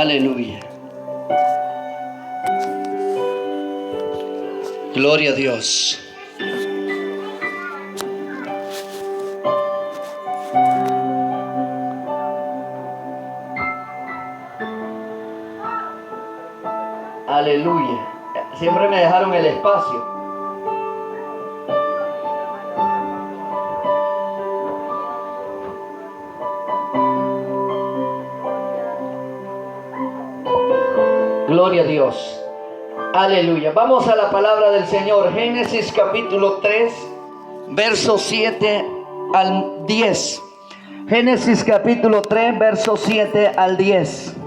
Aleluya. Gloria a Dios. Aleluya. Siempre me dejaron el espacio. Gloria a Dios. Aleluya. Vamos a la palabra del Señor. Génesis capítulo 3, versos 7 al 10. Génesis capítulo 3, versos 7 al 10.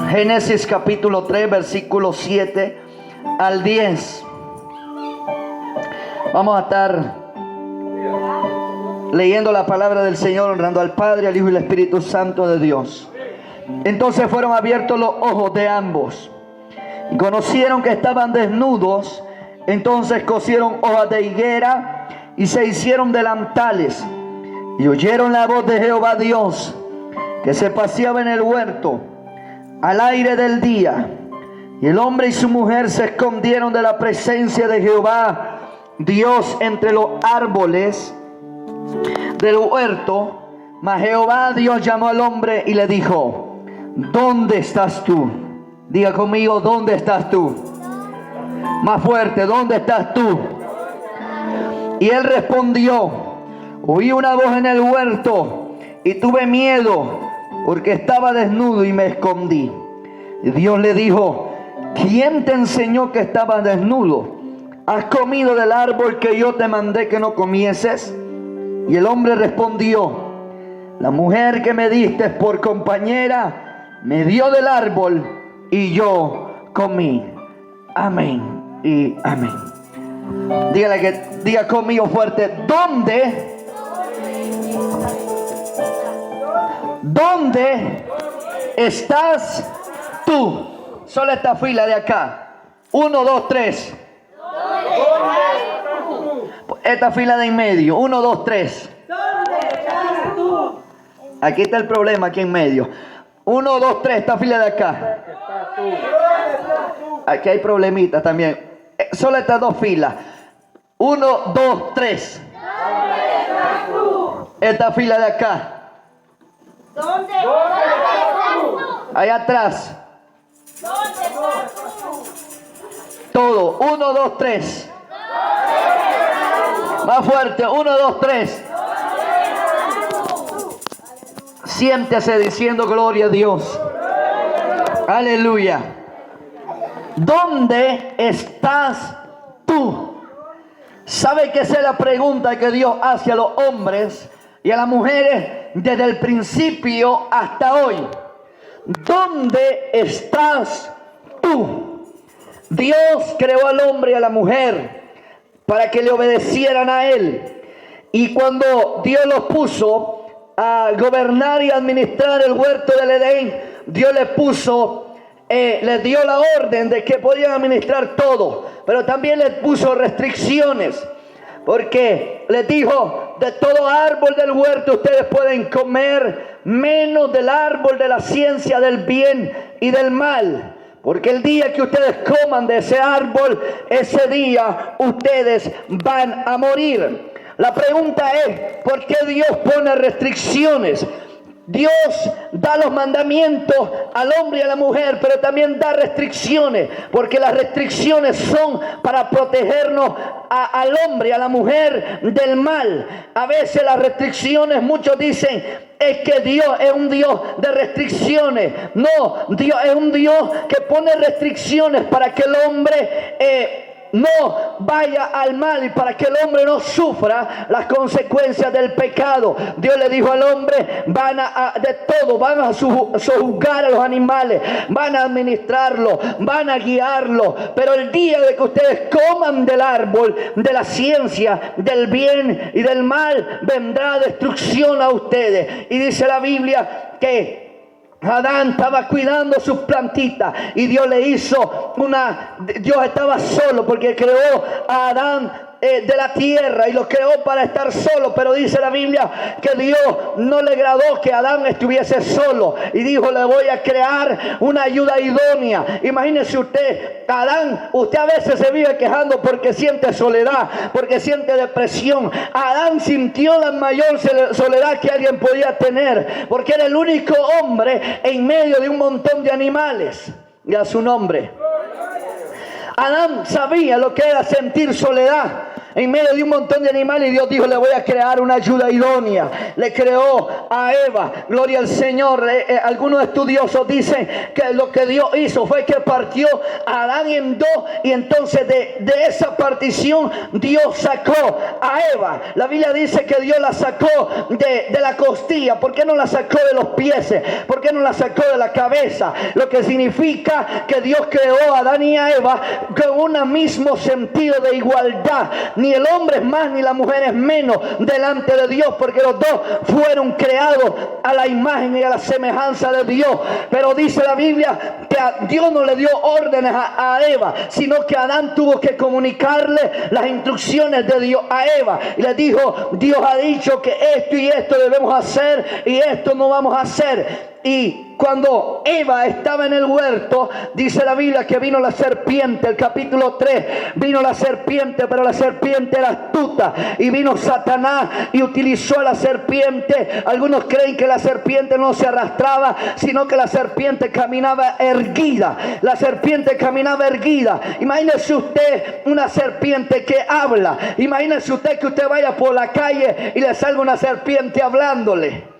Génesis capítulo 3, versículos 7 al 10. Vamos a estar leyendo la palabra del Señor, honrando al Padre, al Hijo y al Espíritu Santo de Dios. Entonces fueron abiertos los ojos de ambos y conocieron que estaban desnudos. Entonces cosieron hojas de higuera y se hicieron delantales, y oyeron la voz de Jehová Dios, que se paseaba en el huerto al aire del día. Y el hombre y su mujer se escondieron de la presencia de Jehová Dios entre los árboles del huerto. Mas Jehová Dios llamó al hombre y le dijo: ¿dónde estás tú? Diga conmigo: ¿dónde estás tú? Más fuerte: ¿dónde estás tú? Y él respondió: oí una voz en el huerto y tuve miedo, porque estaba desnudo y me escondí. Y Dios le dijo: ¿quién te enseñó que estabas desnudo? ¿Has comido del árbol que yo te mandé que no comieses? Y el hombre respondió: la mujer que me diste por compañera me dio del árbol y yo comí. Amén y amén. Diga conmigo fuerte: ¿Dónde estás tú? Solo esta fila de acá. 1, 2, 3. Esta fila de en medio. 1, 2, 3. Aquí está el problema, aquí en medio. 1, 2, 3. Esta fila de acá. Aquí hay problemitas también. Solo estas dos filas. 1, 2, 3. Esta fila de acá. ¿Dónde estás tú? Allá atrás. ¿Dónde estás tú? Todo. 1, 2, 3. Más fuerte. 1, 2, 3. Siéntese diciendo gloria a Dios. Aleluya. ¿Dónde estás tú? ¿Sabe que esa es la pregunta que Dios hace a los hombres y a las mujeres desde el principio hasta hoy? ¿Dónde estás tú? Dios creó al hombre y a la mujer para que le obedecieran a Él. Y cuando Dios los puso a gobernar y administrar el huerto del Edén, Dios les dio la orden de que podían administrar todo, pero también les puso restricciones, porque les dijo: de todo árbol del huerto ustedes pueden comer, menos del árbol de la ciencia del bien y del mal, porque el día que ustedes coman de ese árbol, ese día ustedes van a morir. La pregunta es: ¿por qué Dios pone restricciones? Dios da los mandamientos al hombre y a la mujer, pero también da restricciones, porque las restricciones son para protegernos al hombre y a la mujer del mal. A veces las restricciones, muchos dicen, es que Dios es un Dios de restricciones. No, Dios es un Dios que pone restricciones para que el hombre no vaya al mal y para que el hombre no sufra las consecuencias del pecado. Dios le dijo al hombre: van a sojuzgar a los animales, van a administrarlo, van a guiarlo, pero el día de que ustedes coman del árbol de la ciencia del bien y del mal, vendrá destrucción a ustedes. Y dice la Biblia que Adán estaba cuidando sus plantitas y Dios le hizo Dios estaba solo porque creó a Adán de la tierra y lo creó para estar solo, pero dice la Biblia que Dios no le agradó que Adán estuviese solo y dijo: le voy a crear una ayuda idónea. Imagínese usted, Adán, usted a veces se vive quejando porque siente soledad, porque siente depresión. Adán sintió la mayor soledad que alguien podía tener, porque era el único hombre en medio de un montón de animales. Y a su nombre. Adán sabía lo que era sentir soledad en medio de un montón de animales, y Dios dijo: le voy a crear una ayuda idónea. Le creó a Eva, gloria al Señor. Algunos estudiosos dicen que lo que Dios hizo fue que partió a Adán en dos, y entonces de esa partición Dios sacó a Eva. La Biblia dice que Dios la sacó de la costilla. ¿Por qué no la sacó de los pies? ¿Por qué no la sacó de la cabeza? Lo que significa que Dios creó a Adán y a Eva con un mismo sentido de igualdad. Ni el hombre es más ni la mujer es menos delante de Dios, porque los dos fueron creados a la imagen y a la semejanza de Dios. Pero dice la Biblia que Dios no le dio órdenes a Eva, sino que Adán tuvo que comunicarle las instrucciones de Dios a Eva, y le dijo: Dios ha dicho que esto y esto debemos hacer y esto no vamos a hacer. Y cuando Eva estaba en el huerto, dice la Biblia que vino la serpiente. El capítulo 3, vino la serpiente, pero la serpiente era astuta, y vino Satanás y utilizó a la serpiente. Algunos creen que la serpiente no se arrastraba, sino que la serpiente caminaba erguida. La serpiente caminaba erguida. Imagínese usted una serpiente que habla. Imagínese usted que usted vaya por la calle y le salga una serpiente hablándole.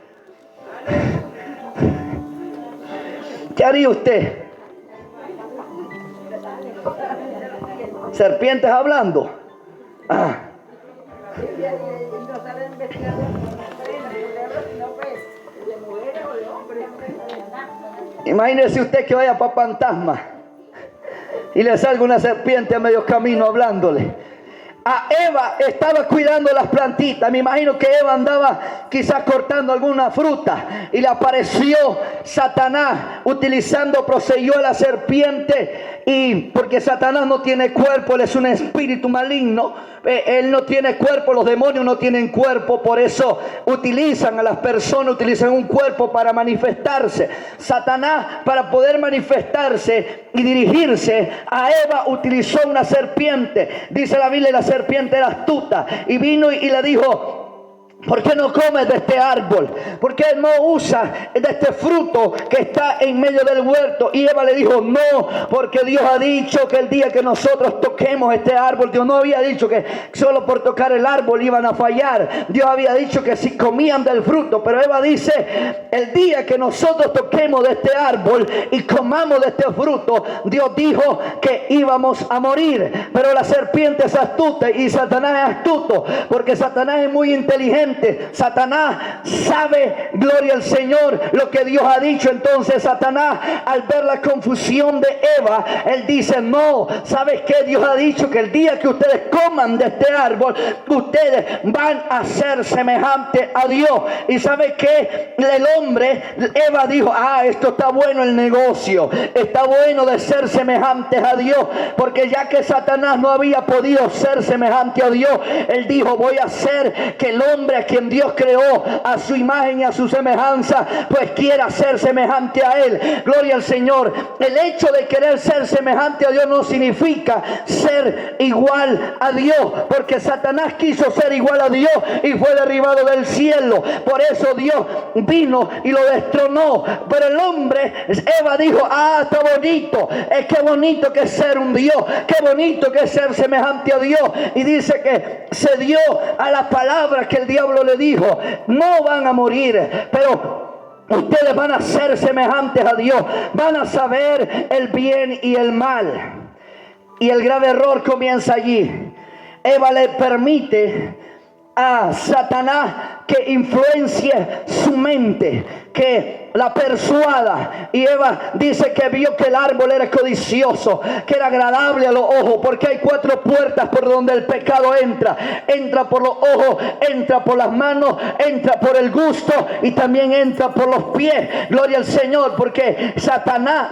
¿Qué haría usted? Serpientes hablando. Imagínese usted que vaya para Fantasma y le salga una serpiente a medio camino hablándole. A Eva estaba cuidando las plantitas. Me imagino que Eva andaba quizás cortando alguna fruta y le apareció Satanás procedió a la serpiente. Y porque Satanás no tiene cuerpo, él es un espíritu maligno, él no tiene cuerpo, los demonios no tienen cuerpo, por eso utilizan a las personas, utilizan un cuerpo para manifestarse. Satanás, para poder manifestarse y dirigirse a Eva, utilizó una serpiente. Dice la Biblia, la serpiente era astuta y vino y le dijo: ¿por qué no comes de este árbol? ¿Por qué no usas de este fruto que está en medio del huerto? Y Eva le dijo: no, porque Dios ha dicho que el día que nosotros toquemos este árbol, Dios no había dicho que solo por tocar el árbol iban a fallar. Dios había dicho que si comían del fruto. Pero Eva dice: el día que nosotros toquemos de este árbol y comamos de este fruto, Dios dijo que íbamos a morir. Pero la serpiente es astuta y Satanás es astuto, porque Satanás es muy inteligente. Satanás sabe, gloria al Señor, lo que Dios ha dicho. Entonces Satanás, al ver la confusión de Eva, él dice: no, ¿sabes qué? Dios ha dicho que el día que ustedes coman de este árbol, ustedes van a ser semejantes a Dios. Y ¿sabe qué? El hombre, Eva dijo: esto está bueno, el negocio está bueno de ser semejantes a Dios, porque ya que Satanás no había podido ser semejante a Dios, él dijo: voy a hacer que el hombre a quien Dios creó a su imagen y a su semejanza, pues quiera ser semejante a él. Gloria al Señor. El hecho de querer ser semejante a Dios no significa ser igual a Dios, porque Satanás quiso ser igual a Dios y fue derribado del cielo. Por eso Dios vino y lo destronó. Pero el hombre, Eva dijo: está bonito, qué bonito que es ser un Dios, qué bonito que es ser semejante a Dios. Y dice que se dio a la palabra que el diablo le dijo: no van a morir, pero ustedes van a ser semejantes a Dios, van a saber el bien y el mal. Y el grave error comienza allí. Eva le permite a Satanás que influencie su mente, que la persuada. Y Eva dice que vio que el árbol era codicioso, que era agradable a los ojos, porque hay 4 puertas por donde el pecado entra. Entra por los ojos, entra por las manos, entra por el gusto y también entra por los pies. Gloria al Señor, porque Satanás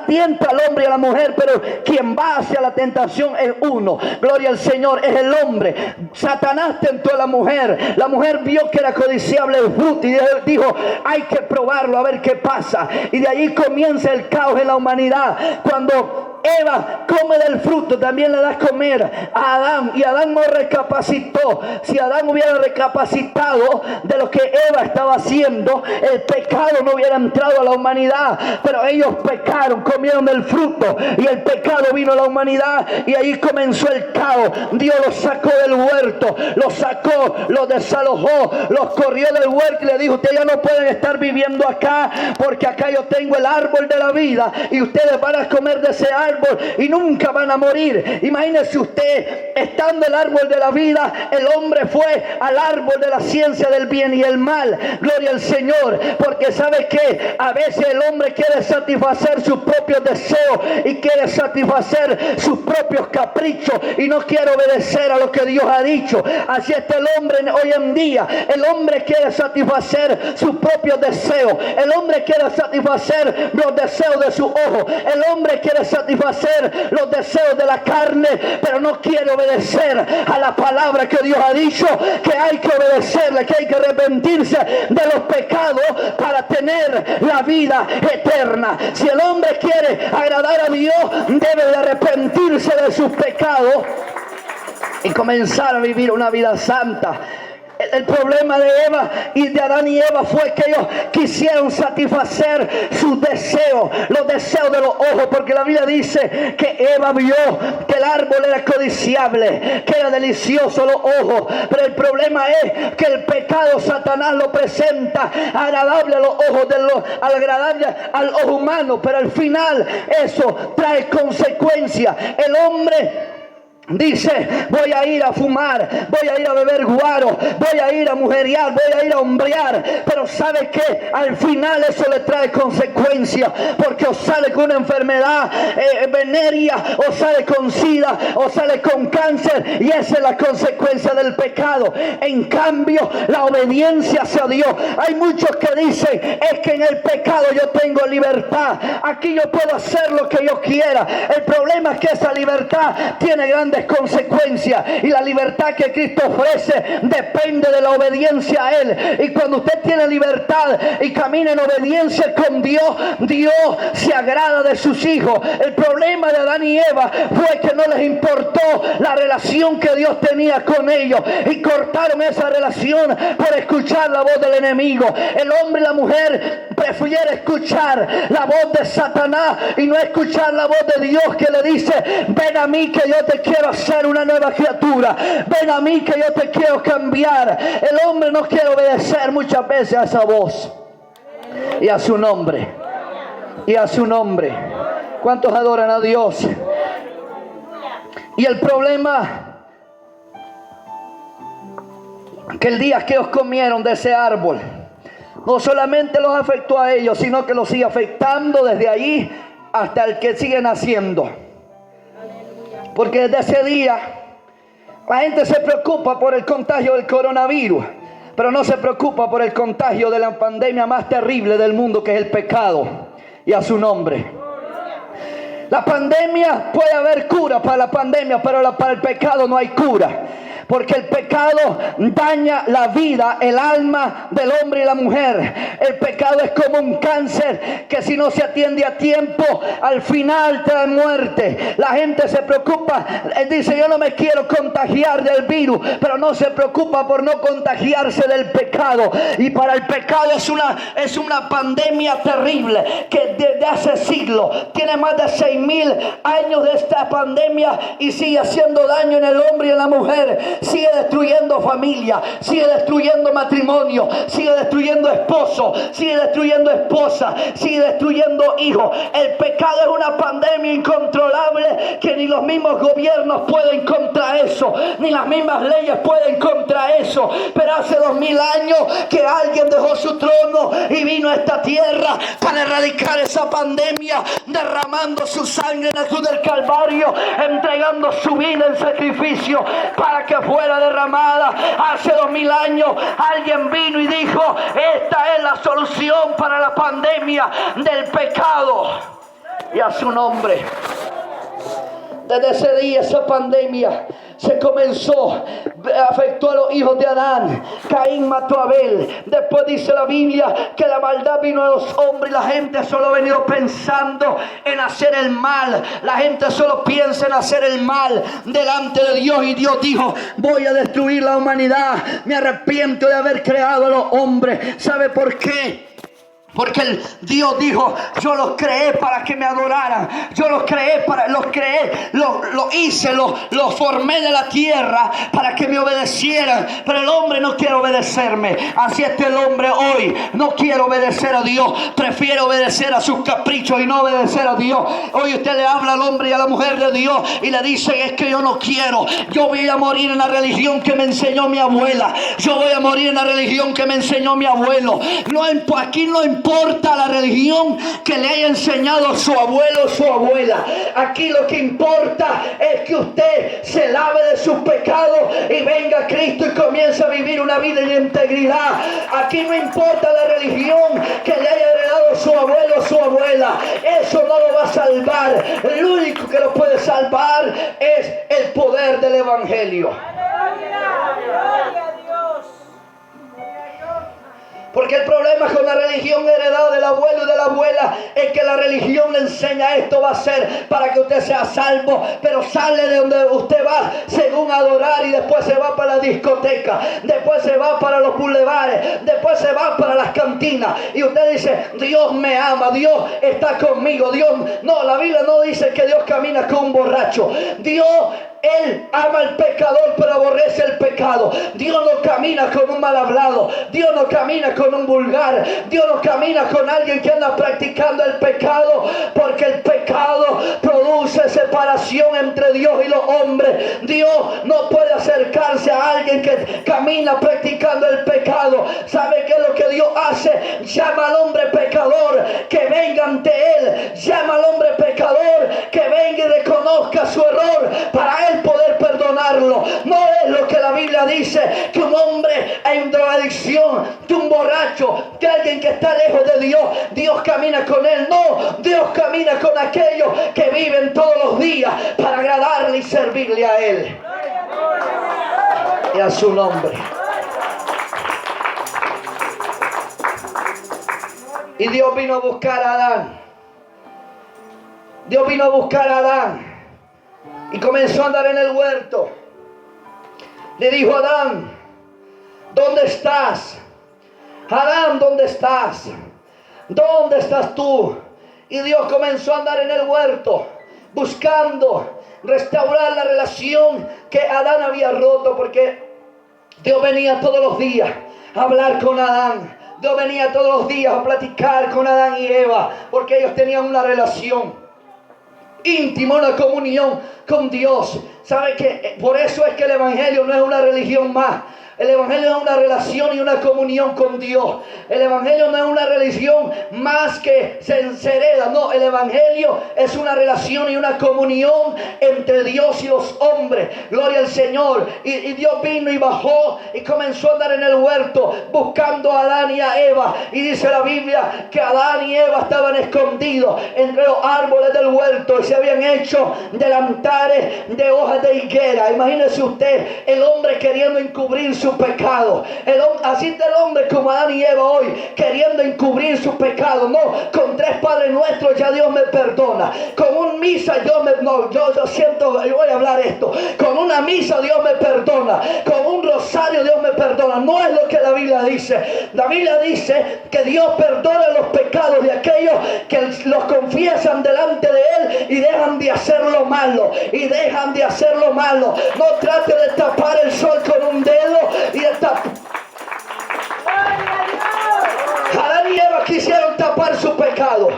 tienta al hombre y a la mujer, pero quien va hacia la tentación es uno. Gloria al Señor, es el hombre. Satanás tentó a la mujer vio que era codiciable el fruto y dijo, hay que probarlo a ver qué pasa. Y de ahí comienza el caos en la humanidad. Cuando Eva come del fruto, también le da a comer a Adán, y Adán no recapacitó. Si Adán hubiera recapacitado de lo que Eva estaba haciendo, el pecado no hubiera entrado a la humanidad. Pero ellos pecaron, comieron del fruto y el pecado vino a la humanidad, y ahí comenzó el caos. Dios los sacó del huerto, los sacó, los desalojó, los corrió del huerto y le dijo, ustedes ya no pueden estar viviendo acá, porque acá yo tengo el árbol de la vida y ustedes van a comer de ese árbol y nunca van a morir. Imagínese usted, estando el árbol de la vida, el hombre fue al árbol de la ciencia del bien y el mal. Gloria al Señor, porque sabe que a veces el hombre quiere satisfacer sus propios deseos y quiere satisfacer sus propios caprichos y no quiere obedecer a lo que Dios ha dicho. Así está el hombre hoy en día. El hombre quiere satisfacer sus propios deseos. El hombre quiere satisfacer los deseos de sus ojos. El hombre quiere satisfacer los deseos de la carne, pero no quiere obedecer a la palabra que Dios ha dicho, que hay que obedecerle, que hay que arrepentirse de los pecados para tener la vida eterna. Si el hombre quiere agradar a Dios, debe de arrepentirse de sus pecados y comenzar a vivir una vida santa. El problema de Eva y de Adán y Eva fue que ellos quisieron satisfacer sus deseos, los deseos de los ojos, porque la Biblia dice que Eva vio que el árbol era codiciable, que era delicioso a los ojos. Pero el problema es que el pecado Satanás lo presenta agradable a los ojos, agradable al ojo humano, pero al final eso trae consecuencias. El hombre dice, voy a ir a fumar, voy a ir a beber guaro, voy a ir a mujeriar, voy a ir a hombrear. Pero ¿sabe qué? Al final eso le trae consecuencias, porque o sale con una enfermedad venérea, o sale con sida, o sale con cáncer, y esa es la consecuencia del pecado. En cambio, la obediencia hacia Dios. Hay muchos que dicen, es que en el pecado yo tengo libertad, aquí yo puedo hacer lo que yo quiera. El problema es que esa libertad tiene grandes consecuencias, y la libertad que Cristo ofrece depende de la obediencia a Él. Y cuando usted tiene libertad y camina en obediencia con Dios, Dios se agrada de sus hijos. El problema de Adán y Eva fue que no les importó la relación que Dios tenía con ellos, y cortaron esa relación por escuchar la voz del enemigo. El hombre y la mujer prefieren escuchar la voz de Satanás y no escuchar la voz de Dios, que le dice, ven a mí que yo te quiero hacer una nueva criatura, ven a mí que yo te quiero cambiar. El hombre no quiere obedecer muchas veces a esa voz y a su nombre, y a su nombre. ¿Cuántos adoran a Dios? Y el problema, que el día que ellos comieron de ese árbol, no solamente los afectó a ellos, sino que los sigue afectando desde ahí hasta el que sigue naciendo. Porque desde ese día la gente se preocupa por el contagio del coronavirus, pero no se preocupa por el contagio de la pandemia más terrible del mundo, que es el pecado, y a su nombre. La pandemia, puede haber cura para la pandemia, pero para el pecado no hay cura. Porque el pecado daña la vida, el alma del hombre y la mujer. El pecado es como un cáncer que si no se atiende a tiempo, al final trae muerte. La gente se preocupa, dice, yo no me quiero contagiar del virus, pero no se preocupa por no contagiarse del pecado. Y para el pecado es una pandemia terrible que desde hace siglos, tiene más de 6,000 años de esta pandemia y sigue haciendo daño en el hombre y en la mujer. sigue destruyendo familia, sigue destruyendo matrimonio, sigue destruyendo esposo, sigue destruyendo esposa, sigue destruyendo hijos. El pecado es una pandemia incontrolable que ni los mismos gobiernos pueden contra eso, ni las mismas leyes pueden contra eso. Pero hace 2000 años que alguien dejó su trono y vino a esta tierra para erradicar esa pandemia, derramando su sangre en la cruz del Calvario, entregando su vida en sacrificio para que fuera derramada. Hace 2000 años alguien vino y dijo: esta es la solución para la pandemia del pecado. Y a su nombre. Desde ese día esa pandemia se comenzó, afectó a los hijos de Adán. Caín mató a Abel. Después dice la Biblia que la maldad vino a los hombres y la gente solo ha venido pensando en hacer el mal. La gente solo piensa en hacer el mal delante de Dios, y Dios dijo: voy a destruir la humanidad. Me arrepiento de haber creado a los hombres. ¿Sabe por qué? Porque Dios dijo: yo los creé para que me adoraran. Yo los creé, los hice, los formé de la tierra para que me obedecieran. Pero el hombre no quiere obedecerme. Así está el hombre hoy. No quiere obedecer a Dios. Prefiere obedecer a sus caprichos y no obedecer a Dios. Hoy usted le habla al hombre y a la mujer de Dios y le dice: es que yo no quiero. Yo voy a morir en la religión que me enseñó mi abuela. Yo voy a morir en la religión que me enseñó mi abuelo. Aquí no importa la religión que le haya enseñado su abuelo o su abuela. Aquí lo que importa es que usted se lave de sus pecados y venga a Cristo y comience a vivir una vida en integridad. Aquí no importa la religión que le haya heredado su abuelo o su abuela. Eso no lo va a salvar. El único que lo puede salvar es el poder del Evangelio. Porque el problema con la religión heredada del abuelo y de la abuela es que la religión le enseña: esto va a ser para que usted sea salvo, pero sale de donde usted va según adorar y después se va para la discoteca, después se va para los bulevares, después se va para las cantinas y usted dice: Dios me ama, Dios está conmigo. Dios no, la Biblia no dice que Dios camina con un borracho. Él ama al pecador, pero aborrece el pecado. Dios no camina con un mal hablado. Dios no camina con un vulgar. Dios no camina con alguien que anda practicando el pecado, porque el pecado produce separación entre Dios y los hombres. Dios no puede acercarse a alguien que camina practicando el pecado. ¿Sabe qué es lo que Dios hace? Llama al hombre pecador que venga ante Él. Llama al hombre pecador que venga y reconozca su error para Él poder perdonarlo. No es lo que la Biblia dice, que un hombre en drogadicción, que un borracho, que alguien que está lejos de Dios, Dios camina con él. No, Dios camina con aquellos que viven todos los días para agradarle y servirle a Él y a su nombre. Y Dios vino a buscar a Adán. Dios vino a buscar a Adán y comenzó a andar en el huerto. Le dijo: Adán, ¿dónde estás? Adán, ¿dónde estás? ¿Dónde estás tú? Y Dios comenzó a andar en el huerto, buscando restaurar la relación que Adán había roto, porque Dios venía todos los días a hablar con Adán. Dios venía todos los días a platicar con Adán y Eva, porque ellos tenían una relación íntima, una comunión con Dios. ¿Sabe que por eso es que el Evangelio no es una religión más? El Evangelio es una relación y una comunión con Dios. El Evangelio no es una religión más que se hereda. No, el Evangelio es una relación y una comunión entre Dios y los hombres. Gloria al Señor. Y Dios vino y bajó y comenzó a andar en el huerto buscando a Adán y a Eva. Y dice la Biblia que Adán y Eva estaban escondidos entre los árboles del huerto y se habían hecho delantares de hojas de higuera. Imagínese usted, el hombre queriendo encubrir su pecado. Así está el hombre como Adán y Eva hoy, queriendo encubrir su pecado. No, con 3 Padres Nuestros ya Dios me perdona. Con un misa yo siento, yo voy a hablar esto. Con una misa Dios me perdona. Con un rosario Dios me perdona. No es lo que la Biblia dice. La Biblia dice que Dios perdona los pecados de aquellos que los confiesan delante de Él y dejan de hacer lo malo y dejan de hacer hacer lo malo. No trate de tapar el sol con un dedo y Adán y Eva quisieron tapar su pecado.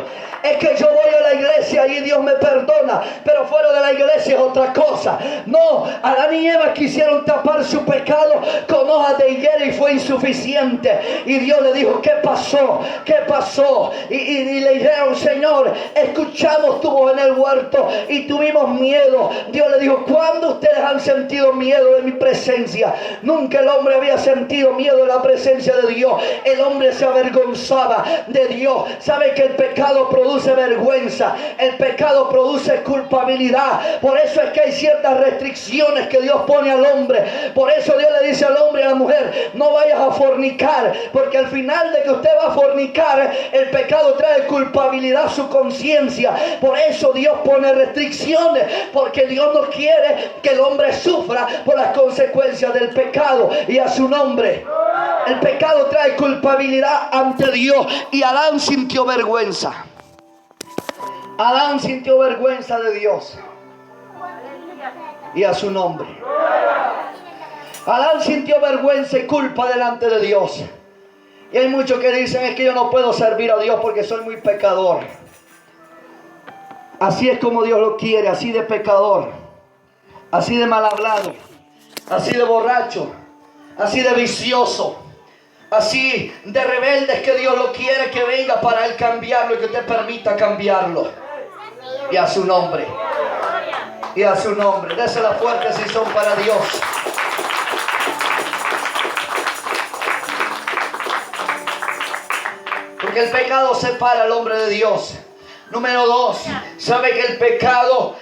Es que yo voy a la iglesia y Dios me perdona, pero fuera de la iglesia es otra cosa. No, Adán y Eva quisieron tapar su pecado con hojas de higuera y fue insuficiente. Y Dios le dijo, ¿qué pasó? ¿Qué pasó? Y le dijeron, Señor, escuchamos tu voz en el huerto y tuvimos miedo. Dios le dijo, ¿cuándo ustedes han sentido miedo de mi presencia? Nunca el hombre había sentido miedo de la presencia de Dios. El hombre se avergonzaba de Dios. ¿Sabe que el pecado produce vergüenza? El pecado produce culpabilidad. Por eso es que hay ciertas restricciones que Dios pone al hombre. Por eso Dios le dice al hombre y a la mujer, no vayas a fornicar, porque al final de que usted va a fornicar, el pecado trae culpabilidad a su conciencia. Por eso Dios pone restricciones, porque Dios no quiere que el hombre sufra por las consecuencias del pecado. Y a su nombre, el pecado trae culpabilidad ante Dios, y Adán sintió vergüenza. Adán sintió vergüenza de Dios. Y a su nombre. Adán sintió vergüenza y culpa delante de Dios. Y hay muchos que dicen, es que yo no puedo servir a Dios porque soy muy pecador. Así es como Dios lo quiere, así de pecador, así de mal hablado, así de borracho, así de vicioso, así de rebeldes, que Dios lo quiere que venga para Él cambiarlo y que te permita cambiarlo. Y a su nombre. Y a su nombre. Désela fuerte si son para Dios. Porque el pecado separa al hombre de Dios. Número 2. ¿Sabe que el pecado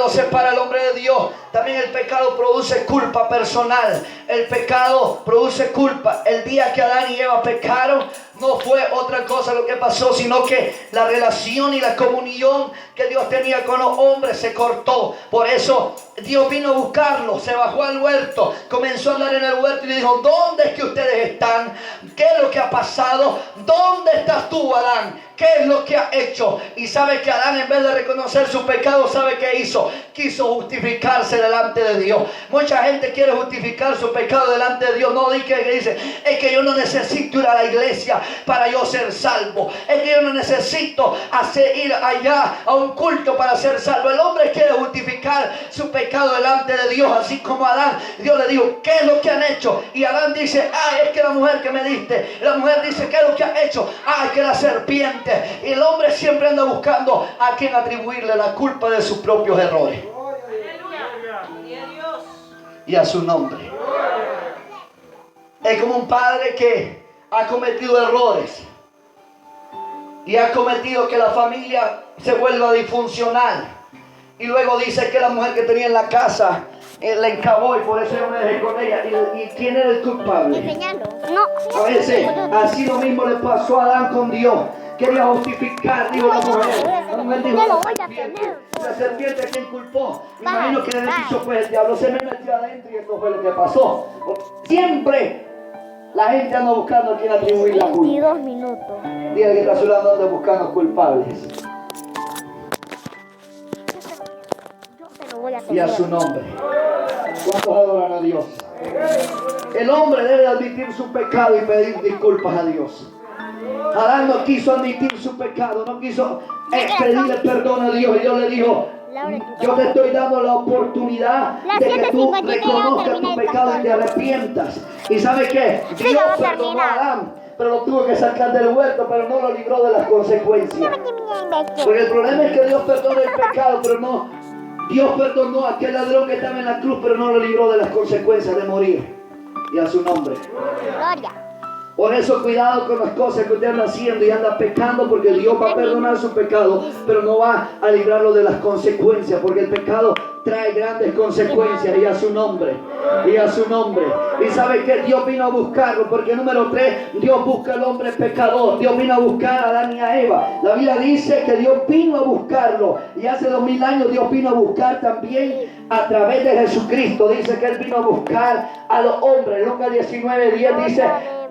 separa al hombre de Dios? También el pecado produce culpa personal. El pecado produce culpa. El día que Adán y Eva pecaron, no fue otra cosa lo que pasó, sino que la relación y la comunión que Dios tenía con los hombres se cortó. Por eso Dios vino a buscarlos, se bajó al huerto, comenzó a andar en el huerto y le dijo, ¿dónde es que ustedes están? ¿Qué es lo que ha pasado? ¿Dónde estás tú, Adán? ¿Qué es lo que ha hecho? Y sabe que Adán, en vez de reconocer su pecado, ¿sabe qué hizo? Quiso justificarse delante de Dios. Mucha gente quiere justificar su pecado delante de Dice, no dice, es que yo no necesito ir a la iglesia para yo ser salvo. Es que yo no necesito ir allá a un culto para ser salvo. El hombre quiere justificar su pecado delante de Dios, así como Adán. Dios le dijo, ¿qué es lo que han hecho? Y Adán dice, es que la mujer que me diste. La mujer dice, ¿qué es lo que ha hecho? Es que la serpiente. Y el hombre siempre anda buscando a quien atribuirle la culpa de sus propios errores. Y a su nombre. Es como un padre que ha cometido errores y ha cometido que la familia se vuelva disfuncional, y luego dice que la mujer que tenía en la casa la encabó y por eso yo me dejé con ella. ¿Y quién era el culpable? A veces así lo mismo le pasó a Adán con Dios. Quería justificar, dijo la mujer. La mujer dijo, la serpiente que inculpó. Me imagino que le dicho, pues el diablo se me metió adentro y eso fue lo que pasó. Siempre la gente anda buscando a quien atribuir la culpa. 22 minutos. Diga que está a su lado, anda buscando culpables. Y a su nombre. ¿Cuántos adoran a Dios? El hombre debe admitir su pecado y pedir disculpas a Dios. Adán no quiso admitir su pecado, no quiso pedirle perdón a Dios. Y Dios le dijo, yo te estoy dando la oportunidad de que tú reconozcas tu pecado y te arrepientas. ¿Y sabe qué? Dios perdonó a Adán, pero lo tuvo que sacar del huerto, pero no lo libró de las consecuencias. Porque el problema es que Dios perdona el pecado, pero no. Dios perdonó a aquel ladrón que estaba en la cruz, pero no lo libró de las consecuencias de morir. Y a su nombre. Gloria. Por eso cuidado con las cosas que usted anda haciendo y anda pecando, porque Dios va a perdonar su pecado, pero no va a librarlo de las consecuencias, porque el pecado trae grandes consecuencias. Y a su nombre, y a su nombre. Y sabe que Dios vino a buscarlo, porque número 3, Dios busca al hombre pecador. Dios vino a buscar a Adán y a Eva. La Biblia dice que Dios vino a buscarlo, y hace 2000 años Dios vino a buscar también a través de Jesucristo. Dice que Él vino a buscar a los hombres. Lucas 19:10 dice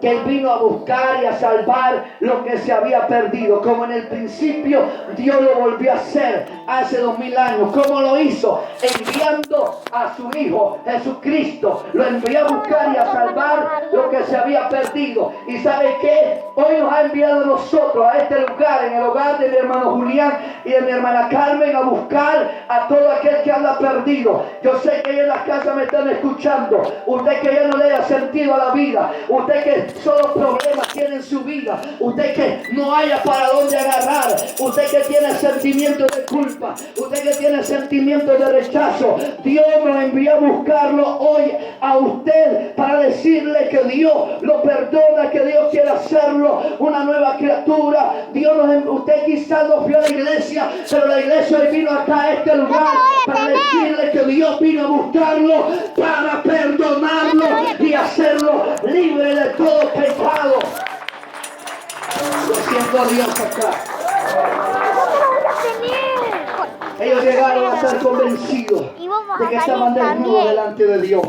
que Él vino a buscar y a salvar lo que se había perdido. Como en el principio Dios lo volvió a hacer hace 2000 años. ¿Cómo lo hizo? Enviando a su Hijo Jesucristo. Lo envió a buscar y a salvar lo que se había perdido. ¿Y sabe qué? Hoy nos ha enviado a nosotros a este lugar, en el hogar de mi hermano Julián y de mi hermana Carmen, a buscar a todo aquel que anda perdido. Yo sé que en las casas me están escuchando. Usted que ya no le da sentido a la vida, usted que solo problemas tiene en su vida, usted que no haya para dónde agarrar, usted que tiene sentimientos de culpa, usted que tiene sentimientos de rechazo, Dios nos envió a buscarlo hoy a usted para decirle que Dios lo perdona, que Dios quiere hacerlo una nueva criatura. Usted quizás no fue a la iglesia, pero la iglesia hoy vino acá a este lugar para decirle que Dios vino a buscarlo para perdonarlo y hacerlo libre de todo pecado. Lo siento a Dios acá. Ellos llegaron a estar convencidos de que estaban desnudos delante de Dios.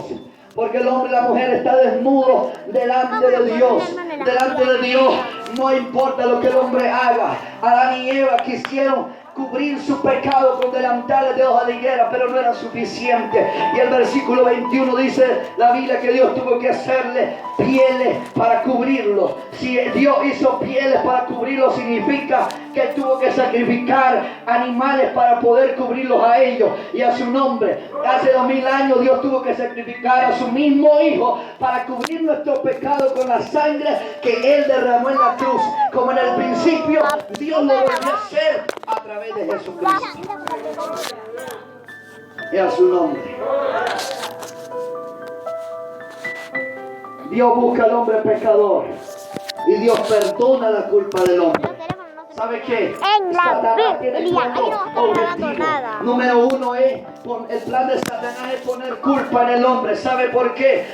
Porque el hombre y la mujer están desnudos delante de Dios. Delante de Dios no importa lo que el hombre haga. Adán y Eva quisieron cubrir su pecado con delantales de hoja de higuera, pero no era suficiente. Y el versículo 21 dice la Biblia que Dios tuvo que hacerle pieles para cubrirlo. Si Dios hizo pieles para cubrirlo, significa que Él tuvo que sacrificar animales para poder cubrirlos a ellos y a su nombre. Hace 2000 años Dios tuvo que sacrificar a su mismo Hijo para cubrir nuestro pecado con la sangre que Él derramó en la cruz. Como en el principio, Dios lo volvió a hacer a través de Jesucristo. Y a su nombre. Dios busca al hombre pecador y Dios perdona la culpa del hombre. ¿Sabe qué? Satanás tiene cuatro objetivos. Número uno es, el plan de Satanás es poner culpa en el hombre. ¿Sabe por qué?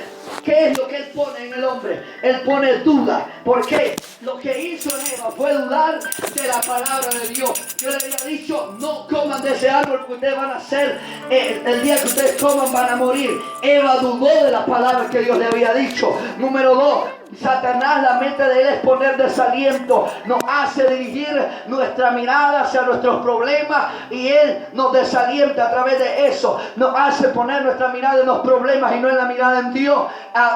¿Qué es lo que Él pone en el hombre? Él pone duda. ¿Por qué? Lo que hizo Eva fue dudar de la palabra de Dios. Yo le había dicho, no coman de ese árbol que ustedes van a hacer. El día que ustedes coman van a morir. Eva dudó de la palabra que Dios le había dicho. Número dos, Satanás, la mente de él es poner desaliento. Nos hace dirigir nuestra mirada hacia nuestros problemas y él nos desalienta a través de eso. Nos hace poner nuestra mirada en los problemas y no en la mirada en Dios.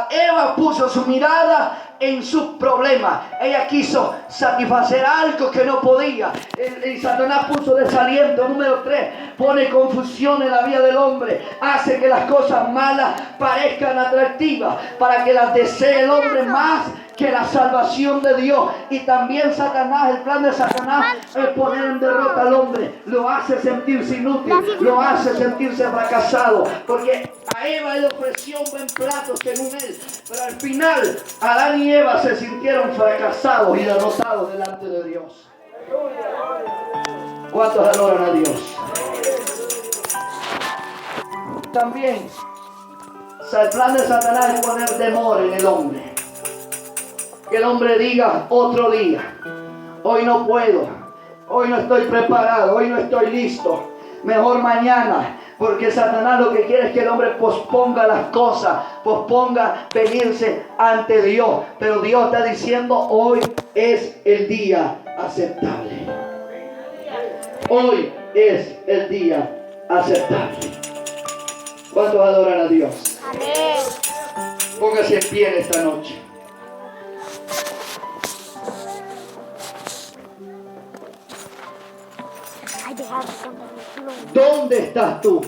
Eva puso su mirada en sus problemas. Ella quiso satisfacer algo que no podía. Y Satanás puso desaliento. Número 3, pone confusión en la vida del hombre. Hace que las cosas malas parezcan atractivas para que las desee el hombre más que la salvación de Dios. Y también Satanás, el plan de Satanás es poner en derrota al hombre. Lo hace sentirse inútil, lo hace sentirse fracasado, porque a Eva le ofreció un buen plato según él, pero al final Adán y Eva se sintieron fracasados y derrotados delante de Dios. ¿Cuántos adoran a Dios? También el plan de Satanás es poner temor en el hombre. Que el hombre diga otro día, hoy no puedo, hoy no estoy preparado, hoy no estoy listo, mejor mañana. Porque Satanás lo que quiere es que el hombre posponga las cosas, posponga venirse ante Dios. Pero Dios está diciendo, hoy es el día aceptable. Hoy es el día aceptable. ¿Cuántos adoran a Dios? Amén. Póngase en pie esta noche. ¿Dónde estás tú?